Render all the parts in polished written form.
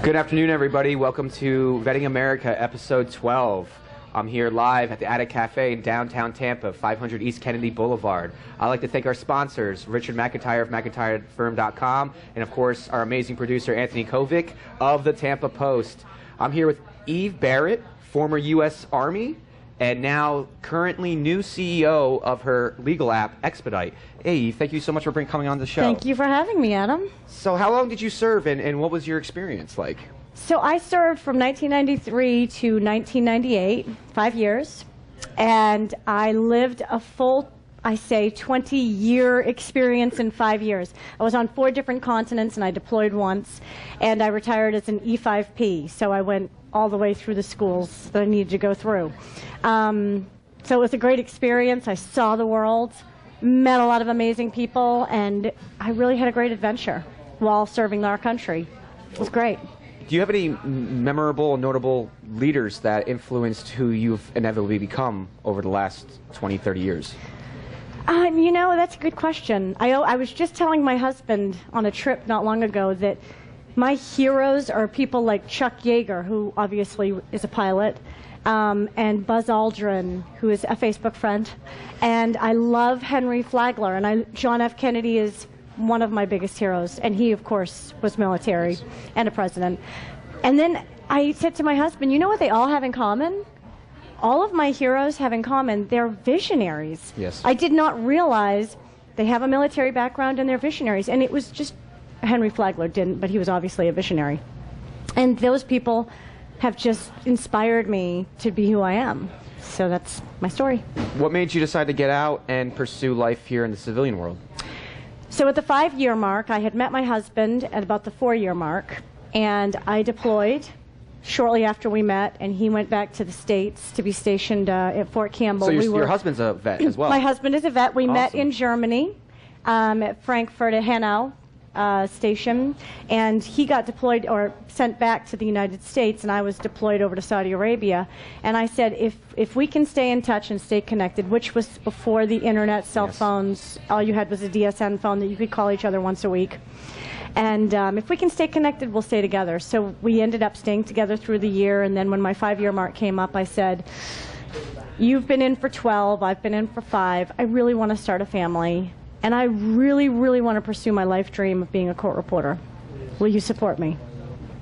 Good afternoon, everybody. Welcome to Vetting America, episode 12. I'm here live at the Attic Cafe in downtown Tampa, 500 East Kennedy Boulevard. I'd like to thank our sponsors, Richard McIntyre of McIntyreFirm.com, and of course, our amazing producer, Anthony Kovic of the Tampa Post. I'm here with Eve Barrett, former U.S. Army, and now currently new CEO of her legal app, Expedite. Hey, Eve, thank you so much for coming on the show. Thank you for having me, Adam. So how long did you serve, and what was your experience like? So I served from 1993 to 1998, 5 years, and I lived a full, 20-year experience in 5 years. I was on 4 different continents, and I deployed once, and I retired as an E5P, so I went all the way through the schools that I needed to go through. So it was a great experience. I saw the world, met a lot of amazing people, and I really had a great adventure while serving our country. It was great. Do you have any memorable, notable leaders that influenced who you've inevitably become over the last 20, 30 years? You know, that's a good question. I was just telling my husband on a trip not long ago that my heroes are people like Chuck Yeager, who obviously is a pilot, and Buzz Aldrin, who is a Facebook friend. And I love Henry Flagler, and John F. Kennedy is one of my biggest heroes, and he, of course, was military and a president. And then I said to my husband, you know what they all have in common? All of my heroes have in common, they're visionaries. Yes. I did not realize they have a military background and they're visionaries. And it was just, Henry Flagler didn't, but he was obviously a visionary. And those people have just inspired me to be who I am. So that's my story. What made you decide to get out and pursue life here in the civilian world? So at the 5-year mark, I had met my husband at about the 4-year mark, and I deployed shortly after we met, and he went back to the States to be stationed at Fort Campbell. So your husband's a vet as well? My husband is a vet. We Awesome. met in Germany at Frankfurt at Hanau station, and he got deployed or sent back to the United States, and I was deployed over to Saudi Arabia. And I said, if we can stay in touch and stay connected, which was before the internet, cell phones, all you had was a DSN phone that you could call each other once a week. And if we can stay connected, we'll stay together. So we ended up staying together through the year, and then when my 5-year mark came up, I said, you've been in for 12, I've been in for 5, I really want to start a family. And I really, really want to pursue my life dream of being a court reporter. Will you support me?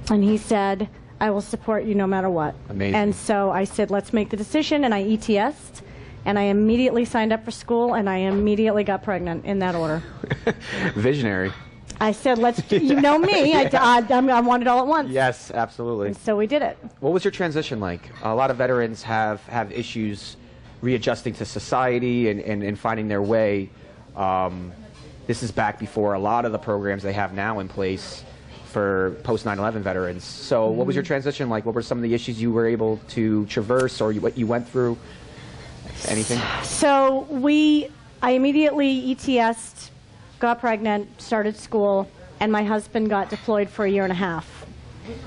And he said, I will support you no matter what. Amazing. And so I said, let's make the decision, and I ETS'd, and I immediately signed up for school, and I immediately got pregnant in that order. Visionary. I said, you know me, I want it all at once. Yes, absolutely. And so we did it. What was your transition like? A lot of veterans have issues readjusting to society and finding their way. This is back before a lot of the programs they have now in place for post 9/11 veterans. So what was your transition like? What were some of the issues you were able to traverse, or what you went through? Anything? So I immediately ETS'd, got pregnant, started school, and my husband got deployed for 1.5 years.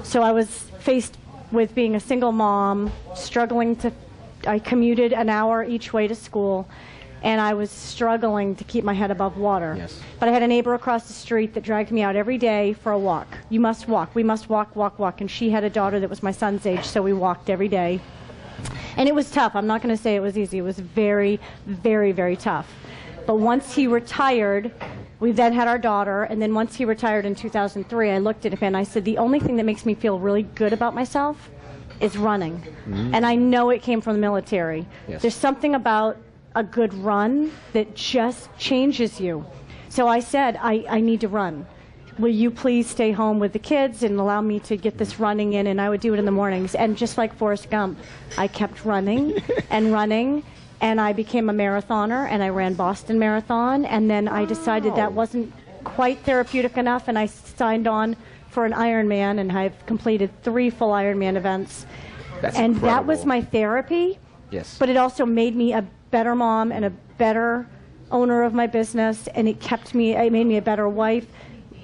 So I was faced with being a single mom, I commuted an hour each way to school, and I was struggling to keep my head above water. Yes. But I had a neighbor across the street that dragged me out every day for a walk. You must walk. We must walk, walk, walk. And she had a daughter that was my son's age, so we walked every day. And it was tough. I'm not going to say it was easy. It was very, very, very tough. But once he retired, we then had our daughter, and then once he retired in 2003, I looked at him and I said, the only thing that makes me feel really good about myself is running. Mm-hmm. And I know it came from the military. Yes. There's something about a good run that just changes you. So I said, I need to run. Will you please stay home with the kids and allow me to get this running in? And I would do it in the mornings. And just like Forrest Gump, I kept running and running, and I became a marathoner, and I ran Boston Marathon. And then I decided that wasn't quite therapeutic enough, and I signed on for an Ironman, and I've completed 3 full Ironman events. That's and incredible. That was my therapy. Yes. But it also made me a better mom and a better owner of my business, and it made me a better wife.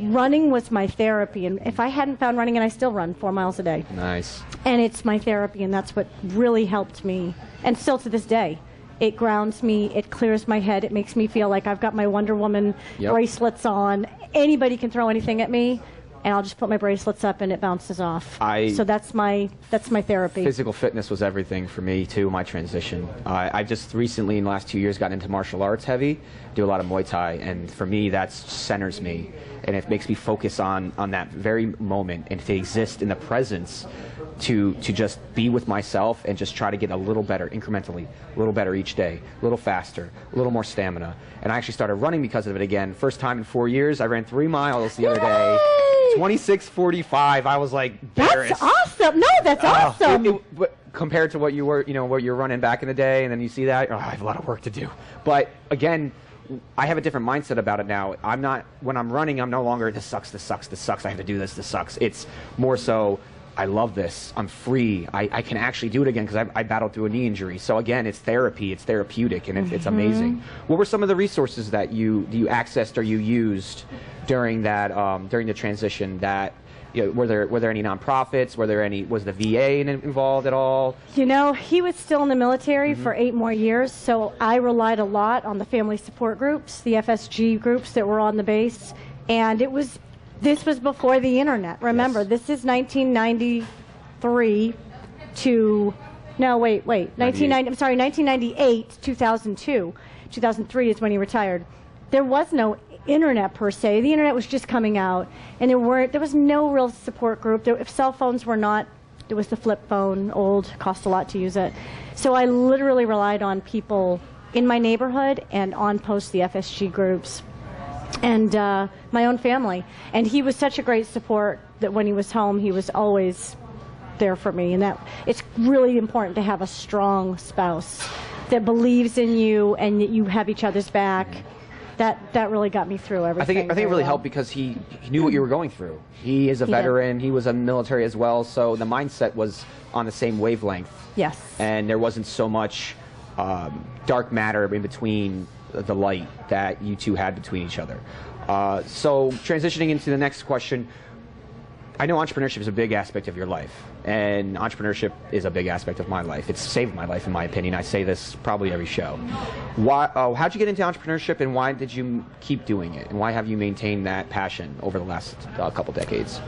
Running was my therapy, and if I hadn't found running, and I still run 4 miles a day. Nice. And it's my therapy, and that's what really helped me, and still to this day. It grounds me, it clears my head, it makes me feel like I've got my Wonder Woman bracelets on. Anybody can throw anything at me, and I'll just put my bracelets up and it bounces off. So that's my therapy. Physical fitness was everything for me too, my transition. I just recently in the last 2 years gotten into martial arts heavy, do a lot of Muay Thai, and for me that centers me, and it makes me focus on that very moment and to exist in the presence, to just be with myself and just try to get a little better incrementally, a little better each day, a little faster, a little more stamina. And I actually started running because of it again. First time in 4 years, I ran 3 miles the other day. 26:45. I was like, that's awesome. No, that's awesome. Compared to what you were, what you're running back in the day, and then you see that, I have a lot of work to do. But again, I have a different mindset about it now. When I'm running, I'm no longer, this sucks, I have to do this sucks. It's more so, I love this, I'm free, I can actually do it again because I battled through a knee injury. So again, it's therapy, it's therapeutic, and it's amazing. What were some of the resources that you accessed or you used during the transition? That were there any nonprofits? Was the VA involved at all? He was still in the military for 8 more years, so I relied a lot on the family support groups, the FSG groups that were on the base, and this was before the internet. Remember, Yes. This is 1993 to, no, wait, 1998, 2002. 2003 is when he retired. There was no internet per se. The internet was just coming out, and there was no real support group. If cell phones were not, there was the flip phone, old, cost a lot to use it. So I literally relied on people in my neighborhood and on post the FSG groups and my own family. And he was such a great support that when he was home, he was always there for me. And that it's really important to have a strong spouse that believes in you and that you have each other's back. That really got me through everything. I think it really helped because he knew what you were going through. He is a veteran. He was in the military as well, so the mindset was on the same wavelength. Yes. And there wasn't so much dark matter in between the light that you two had between each other. So transitioning into the next question, I know entrepreneurship is a big aspect of your life, and entrepreneurship is a big aspect of my life. It's saved my life, in my opinion. I say this probably every show. How'd you get into entrepreneurship, and why did you keep doing it, and why have you maintained that passion over the last couple decades?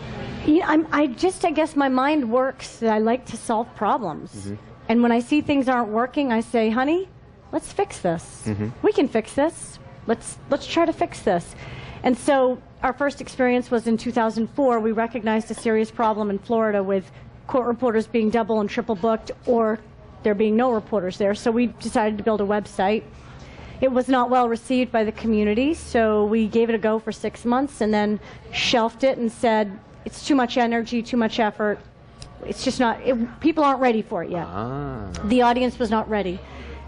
I guess my mind works that I like to solve problems. And when I see things aren't working, I say, honey, let's fix this. We can fix this. Let's try to fix this. And so our first experience was in 2004. We recognized a serious problem in Florida with court reporters being double and triple booked, or there being no reporters there. So we decided to build a website. It was not well received by the community, so we gave it a go for 6 months and then shelved it and said, it's too much energy, too much effort. It's just not, people aren't ready for it yet. The audience was not ready.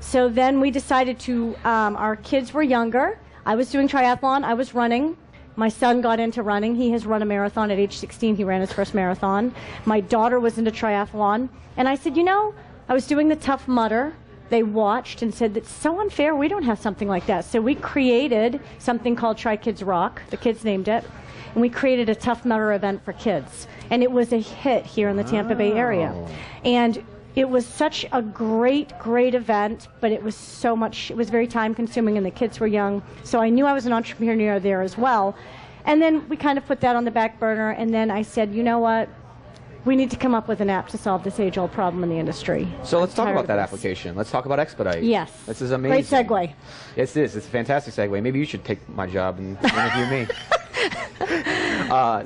So then we decided to, our kids were younger. I was doing triathlon, I was running. My son got into running. He has run a marathon at age 16. He ran his first marathon. My daughter was into triathlon. And I said, I was doing the Tough Mudder. They watched and said, that's so unfair. We don't have something like that. So we created something called Try Kids Rock. The kids named it. And we created a Tough Mudder event for kids. And it was a hit here in the Tampa Bay area. And it was such a great event, but it was it was very time consuming and the kids were young. So I knew I was an entrepreneur there as well. And then we kind of put that on the back burner, and then I said, you know what? We need to come up with an app to solve this age-old problem in the industry. So let's talk about that application. Let's talk about Expedite. Yes. This is amazing. Great segue. Yes, it is. It's a fantastic segue. Maybe you should take my job and interview me.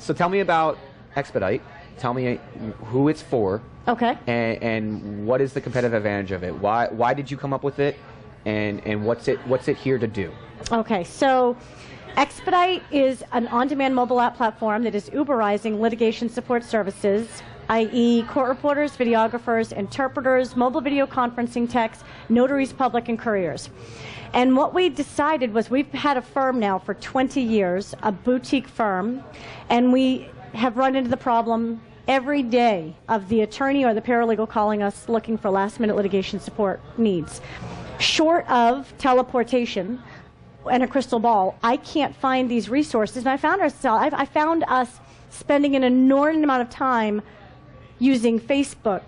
So tell me about Expedite. Tell me who it's for. Okay. And what is the competitive advantage of it? Why did you come up with it? And what's it here to do? Okay, so Expedite is an on-demand mobile app platform that is Uberizing litigation support services, i.e. court reporters, videographers, interpreters, mobile video conferencing techs, notaries public, and couriers. And what we decided was we've had a firm now for 20 years, a boutique firm, and we have run into the problem every day of the attorney or the paralegal calling us looking for last-minute litigation support needs. Short of teleportation and a crystal ball, I can't find these resources. And I found us spending an inordinate amount of time using Facebook,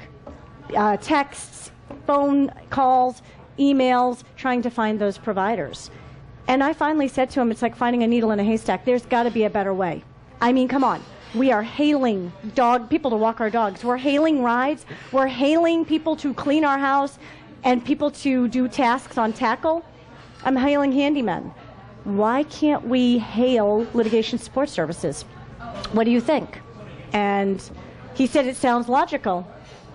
texts, phone calls, emails, trying to find those providers. And I finally said to him, it's like finding a needle in a haystack. There's got to be a better way. I mean, come on. We are hailing people to walk our dogs. We're hailing rides. We're hailing people to clean our house and people to do tasks on tackle. I'm hailing handymen. Why can't we hail litigation support services? What do you think? And he said, it sounds logical.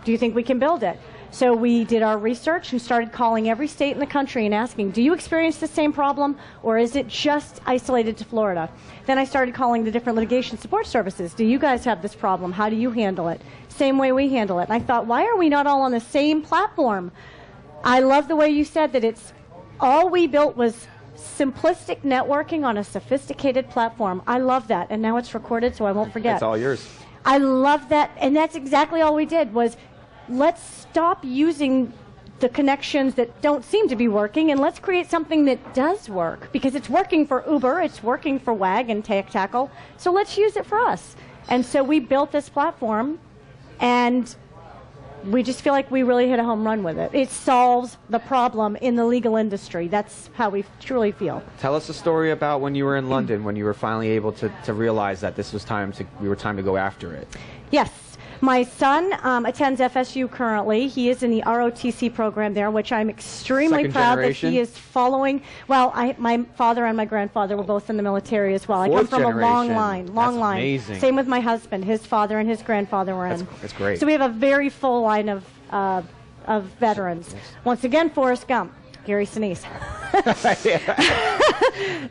Do you think we can build it? So we did our research and started calling every state in the country and asking, do you experience the same problem, or is it just isolated to Florida? Then I started calling the different litigation support services. Do you guys have this problem? How do you handle it? Same way we handle it. And I thought, why are we not all on the same platform? I love the way you said that it's all we built was simplistic networking on a sophisticated platform. I love that. And now it's recorded, so I won't forget. It's all yours. I love that. And that's exactly all we did was, let's stop using the connections that don't seem to be working, and let's create something that does work, because it's working for Uber, it's working for WAG and Tackle, so let's use it for us. And so we built this platform, and we just feel like we really hit a home run with it. It solves the problem in the legal industry. That's how we truly feel. Tell us a story about when you were in London, when you were finally able to realize that this was time to go after it. Yes. My son attends FSU currently. He is in the ROTC program there, which I'm extremely Second proud generation? that he is following. Well, my father and my grandfather were both in the military as well. I come Fourth from a long generation. line, That's line. amazing. Same with my husband. His father and his grandfather were in. That's great. So we have a very full line of veterans. Yes. Once again, Forrest Gump, Gary Sinise.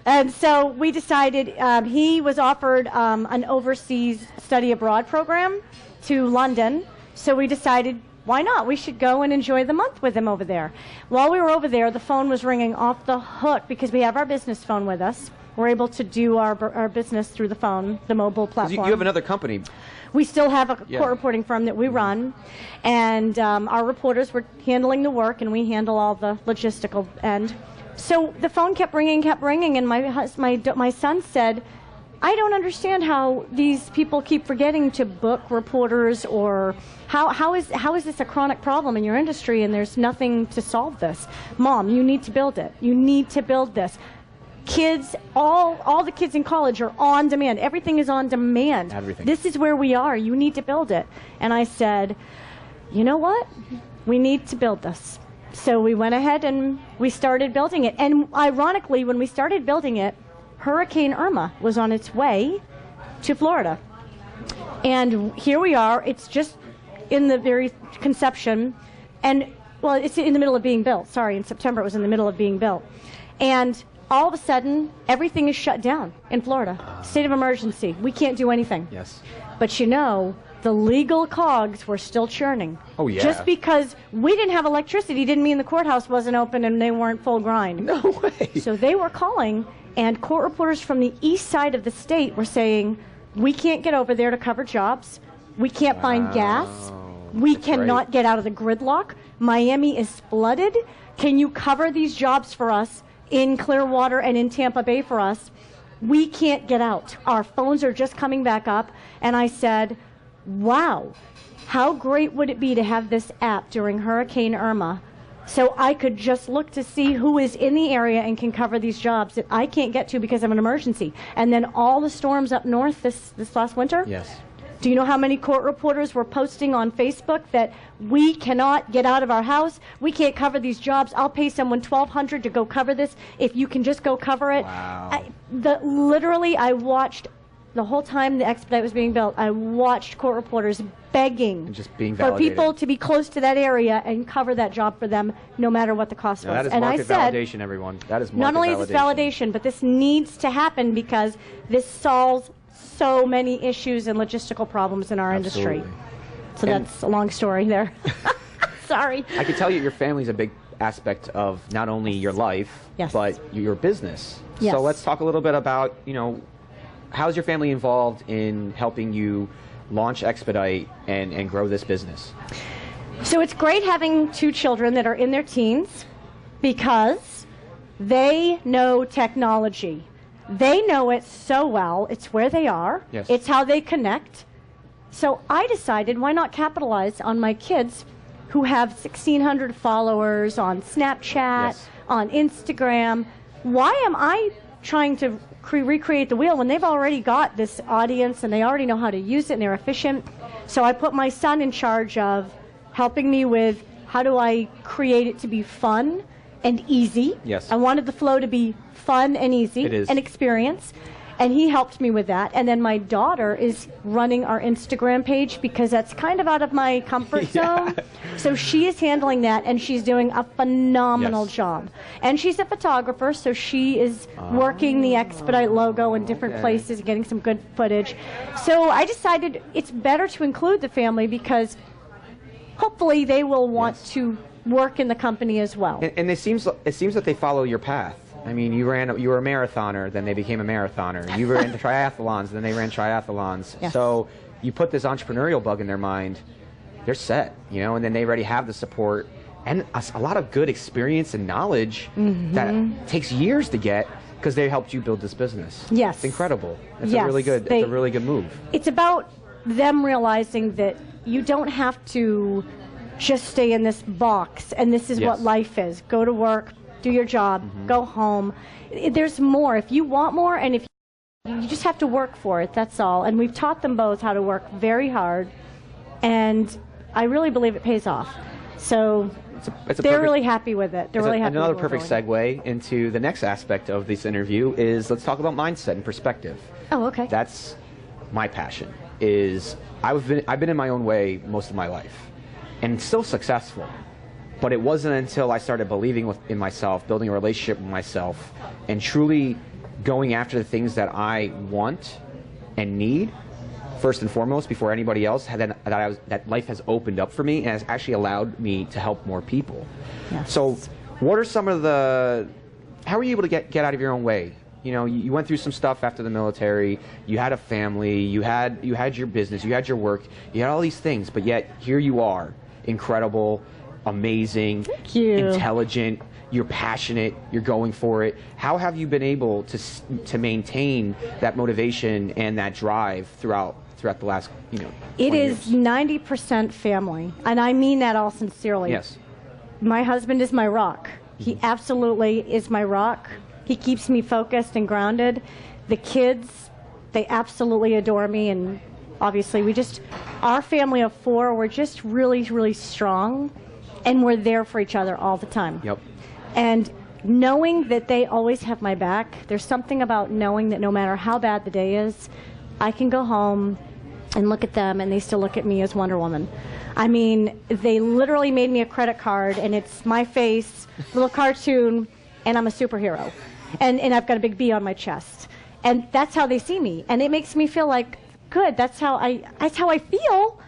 And so we decided he was offered an overseas study abroad program to London, so we decided, why not? We should go and enjoy the month with him over there. While we were over there, the phone was ringing off the hook because we have our business phone with us. We're able to do our business through the phone, the mobile platform. You have another company. We still have a court reporting firm that we run, and our reporters were handling the work, and we handle all the logistical end. So the phone kept ringing, and my son said, I don't understand how these people keep forgetting to book reporters, or how is this a chronic problem in your industry and there's nothing to solve this? Mom, you need to build it. You need to build this. Kids, all the kids in college are on demand. Everything is on demand. Everything. This is where we are. You need to build it. And I said, you know what? We need to build this. So we went ahead and we started building it. And ironically, when we started building it, Hurricane Irma was on its way to Florida. And here we are. It's just in the very conception. And, well, it's in the middle of being built. Sorry, in September it was in the middle of being built. And all of a sudden, everything is shut down in Florida. State of emergency. We can't do anything. Yes. But you know, the legal cogs were still churning. Oh, yeah. Just because we didn't have electricity didn't mean the courthouse wasn't open and they weren't full grind. No way. So they were calling, and court reporters from the east side of the state were saying, we can't get over there to cover jobs. We can't find gas. We That's cannot great. get out of the gridlock. Miami is flooded. Can you cover these jobs for us in Clearwater and in Tampa Bay for us? We can't get out. Our phones are just coming back up. And I said, wow, how great would it be to have this app during Hurricane Irma, so I could just look to see who is in the area and can cover these jobs that I can't get to because of an emergency. And then all the storms up north this last winter. Yes. Do you know how many court reporters were posting on Facebook that we cannot get out of our house? We can't cover these jobs. I'll pay someone $1,200 to go cover this if you can just go cover it. Wow. Literally, I watched the whole time the Expedite was being built. I watched court reporters begging And just being for validated. people to be close to that area and cover that job for them, no matter what the cost No, was. that is and I market said, validation, everyone. That is market not only is this validation, but this needs to happen because this solves so many issues and logistical problems in our industry. Absolutely. So And- that's a long story there. Sorry. I can tell you your family's a big aspect of not only your life, Yes. but your business. Yes. So let's talk a little bit about, how's your family involved in helping you launch Expedite and grow this business? So it's great having two children that are in their teens because they know technology. They know it so well. It's where they are. Yes. It's how they connect. So I decided, why not capitalize on my kids who have 1,600 followers on Snapchat, Yes. on Instagram. Why am I trying to recreate the wheel when they've already got this audience and they already know how to use it and they're efficient. So I put my son in charge of helping me with how do I create it to be fun and easy. Yes. I wanted the flow to be fun and easy. It is. And experience. And he helped me with that. And then my daughter is running our Instagram page because that's kind of out of my comfort zone. So she is handling that, and she's doing a phenomenal job. And she's a photographer, so she is working the Expedite logo in different places, getting some good footage. So I decided it's better to include the family because hopefully they will want to work in the company as well. And it seems that they follow your path. I mean, you were a marathoner, then they became a marathoner. You were into triathlons, then they ran triathlons. Yes. So you put this entrepreneurial bug in their mind, they're set, you know, and then they already have the support and a lot of good experience and knowledge that takes years to get because they helped you build this business. Yes. It's incredible. It's Yes, a really good move. It's about them realizing that you don't have to just stay in this box and this is what life is. Go to work, do your job, go home. There's more. If you want more, and if you just have to work for it, that's all. And we've taught them both how to work very hard, and I really believe it pays off. So they're really happy with it. They're really happy. Another with perfect segue into the next aspect of this interview is let's talk about mindset and perspective. Oh, okay. That's my passion. I've been in my own way most of my life, and still successful. But it wasn't until I started believing in myself, building a relationship with myself, and truly going after the things that I want and need, first and foremost, before anybody else, that life has opened up for me and has actually allowed me to help more people. Yes. So what are some of how were you able to get out of your own way? You know, you went through some stuff after the military, you had a family, you had your business, you had your work, you had all these things, but yet here you are, incredible, amazing, Thank you. Intelligent, you're passionate, you're going for it. How have you been able to maintain that motivation and that drive throughout the last, It 20 is years? 90% family, and I mean that all sincerely. Yes. My husband is my rock. He absolutely is my rock. He keeps me focused and grounded. The kids, they absolutely adore me, and obviously our family of 4, we're just really, really strong. And we're there for each other all the time. Yep. And knowing that they always have my back, there's something about knowing that no matter how bad the day is, I can go home and look at them and they still look at me as Wonder Woman. I mean, they literally made me a credit card and it's my face, little cartoon, and I'm a superhero. And I've got a big B on my chest. And that's how they see me. And it makes me feel like, good, that's how I feel,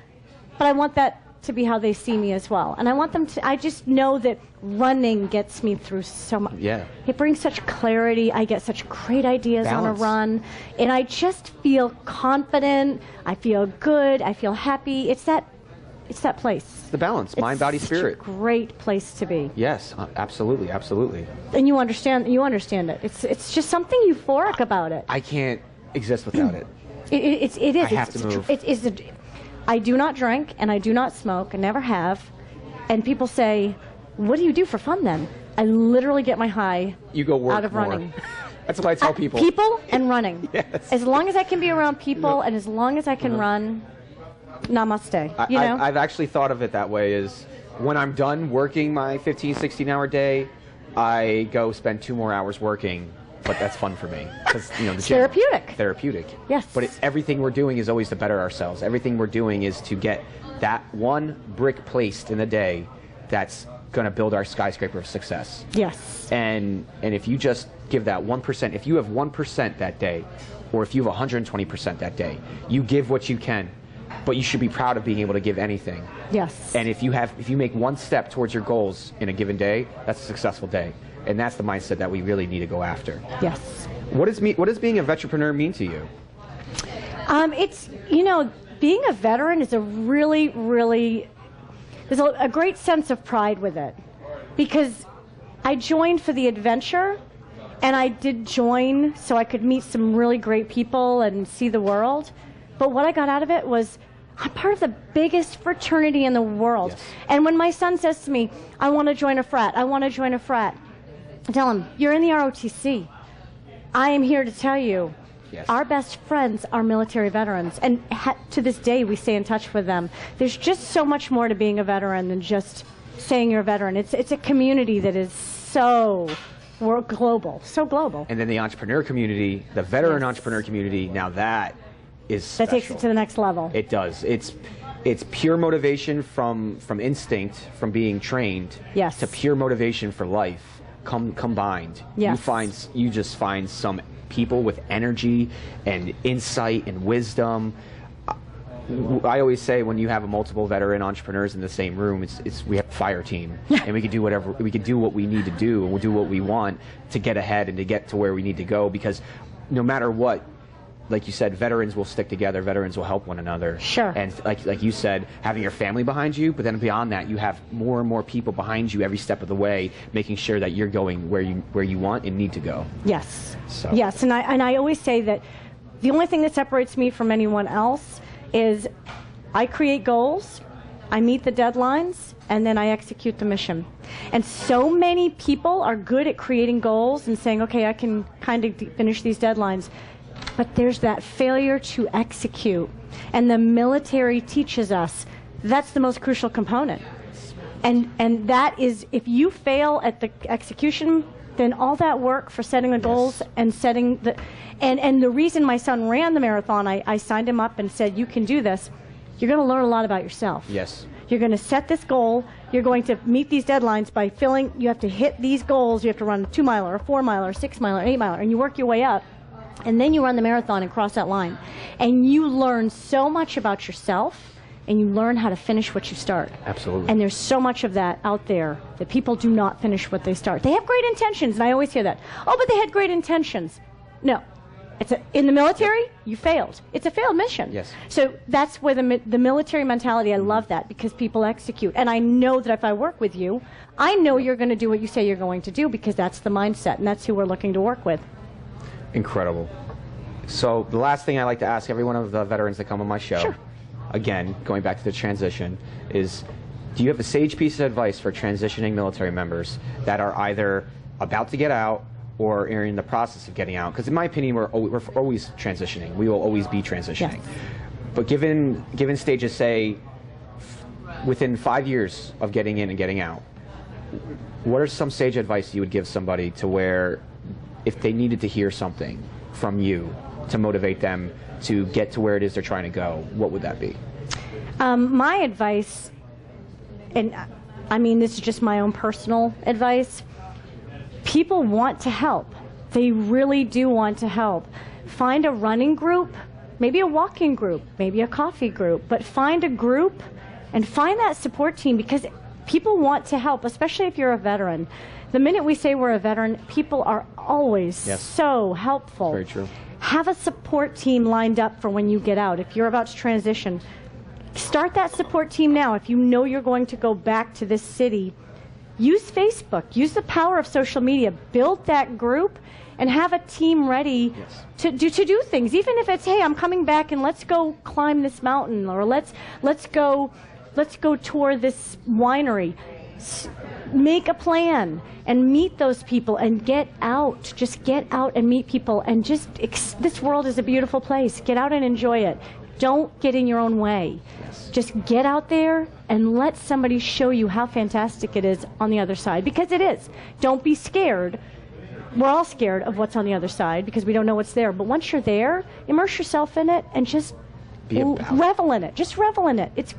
but I want that to be how they see me as well. And I want them to, I just know that running gets me through so much. Yeah. It brings such clarity. I get such great ideas on a Balance. run. And I just feel confident. I feel good. I feel happy. It's that place. The balance, mind, body, It's spirit. such a great place to be. Yes, absolutely, absolutely. And you understand it. It's just something euphoric about it. I can't exist without it. It is. I have to move. I do not drink and I do not smoke. I never have. And people say, "What do you do for fun then?" I literally get my high You go work out of more. running. That's what I tell people. People and running. Yes. As long as I can be around people and as long as I can run, namaste. You know? I've actually thought of it that way. Is when I'm done working my 15, 16-hour day, I go spend 2 more hours working. But that's fun for me because the gym, Therapeutic. Yes. But everything we're doing is always to better ourselves. Everything we're doing is to get that one brick placed in the day that's going to build our skyscraper of success. Yes. And if you just give that 1%, if you have 1% that day, or if you have 120% that day, you give what you can. But you should be proud of being able to give anything. Yes. And if you make one step towards your goals in a given day, that's a successful day. And that's the mindset that we really need to go after. Yes. What does being a veterepreneur mean to you? It's, being a veteran is a really, really, there's a great sense of pride with it. Because I joined for the adventure, and I did join so I could meet some really great people and see the world. But what I got out of it was I'm part of the biggest fraternity in the world. Yes. And when my son says to me, I want to join a frat, I tell him, you're in the ROTC. I am here to tell you, Yes. our best friends are military veterans, and to this day we stay in touch with them. There's just so much more to being a veteran than just saying you're a veteran. It's a community that is so global, so global. And then the entrepreneur community, the veteran Yes. entrepreneur community, now that is special. That takes it to the next level. It does. It's pure motivation from instinct, from being trained, Yes. to pure motivation for life combined. Yes. You just find some people with energy and insight and wisdom. I always say when you have multiple veteran entrepreneurs in the same room, we have a fire team, and we can do whatever we can do what we need to do, and we'll do what we want to get ahead and to get to where we need to go. Because no matter what, like you said, veterans will stick together. Veterans will help one another. Sure. And like you said, having your family behind you, but then beyond that, you have more and more people behind you every step of the way, making sure that you're going where you want and need to go. Yes. So. Yes, and I always say that the only thing that separates me from anyone else is I create goals, I meet the deadlines, and then I execute the mission. And so many people are good at creating goals and saying, okay, I can kind of finish these deadlines. But there's that failure to execute. And the military teaches us that's the most crucial component. And that is, if you fail at the execution, then all that work for setting the goals and setting the... And the reason my son ran the marathon, I signed him up and said, you can do this. You're going to learn a lot about yourself. Yes. You're going to set this goal. You're going to meet these deadlines by filling. You have to hit these goals. You have to run a 2-miler, a 4-miler, a 6-miler, 8-miler, and you work your way up. And then you run the marathon and cross that line. And you learn so much about yourself, and you learn how to finish what you start. Absolutely. And there's so much of that out there that people do not finish what they start. They have great intentions, and I always hear that. Oh, but they had great intentions. No. In the military, you failed. It's a failed mission. Yes. So that's where the military mentality, I love that, because people execute. And I know that if I work with you, I know you're going to do what you say you're going to do, because that's the mindset, and that's who we're looking to work with. Incredible. So the last thing I like to ask every one of the veterans that come on my show, Sure. again, going back to the transition, is do you have a sage piece of advice for transitioning military members that are either about to get out or are in the process of getting out? Because in my opinion, we're always transitioning. We will always be transitioning. Yes. But given stages, say, within 5 years of getting in and getting out, what are some sage advice you would give somebody to where if they needed to hear something from you to motivate them to get to where it is they're trying to go, what would that be? My advice, and I mean this is just my own personal advice, people want to help. They really do want to help. Find a running group, maybe a walking group, maybe a coffee group, but find a group and find that support team, because people want to help, especially if you're a veteran. The minute we say we're a veteran, people are always so helpful. Very true. Have a support team lined up for when you get out. If you're about to transition, start that support team now. If you know you're going to go back to this city, use Facebook. Use the power of social media. Build that group and have a team ready to do things. Even if it's, hey, I'm coming back and let's go climb this mountain, or let's go tour this winery. Make a plan and meet those people and get out. Just get out and meet people, and just this world is a beautiful place. Get out and enjoy it. Don't get in your own way. Just get out there and let somebody show you how fantastic it is on the other side, because it is. Don't be scared. We're all scared of what's on the other side because we don't know what's there. But once you're there, immerse yourself in it and just revel in it. Just revel in it. It's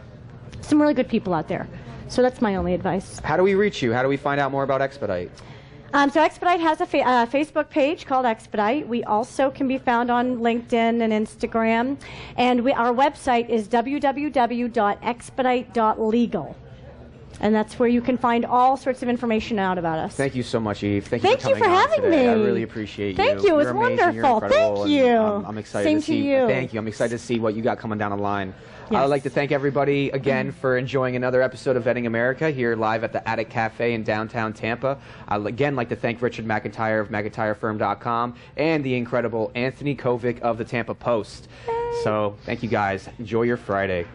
some really good people out there. So that's my only advice. How do we reach you? How do we find out more about Expedite? So Expedite has a Facebook page called Expedite. We also can be found on LinkedIn and Instagram. And our website is www.expedite.legal. And that's where you can find all sorts of information out about us. Thank you so much, Eve. Thank you for for having today. me. I really appreciate you. Thank you. It was You're amazing. wonderful. You're incredible. Thank you. I'm excited Same to see. to you. Thank you. I'm excited to see what you got coming down the line. Yes. I'd like to thank everybody again for enjoying another episode of Vetting America here live at the Attic Cafe in downtown Tampa. I'd again like to thank Richard McIntyre of McIntyreFirm.com and the incredible Anthony Kovic of the Tampa Post. So thank you guys. Enjoy your Friday.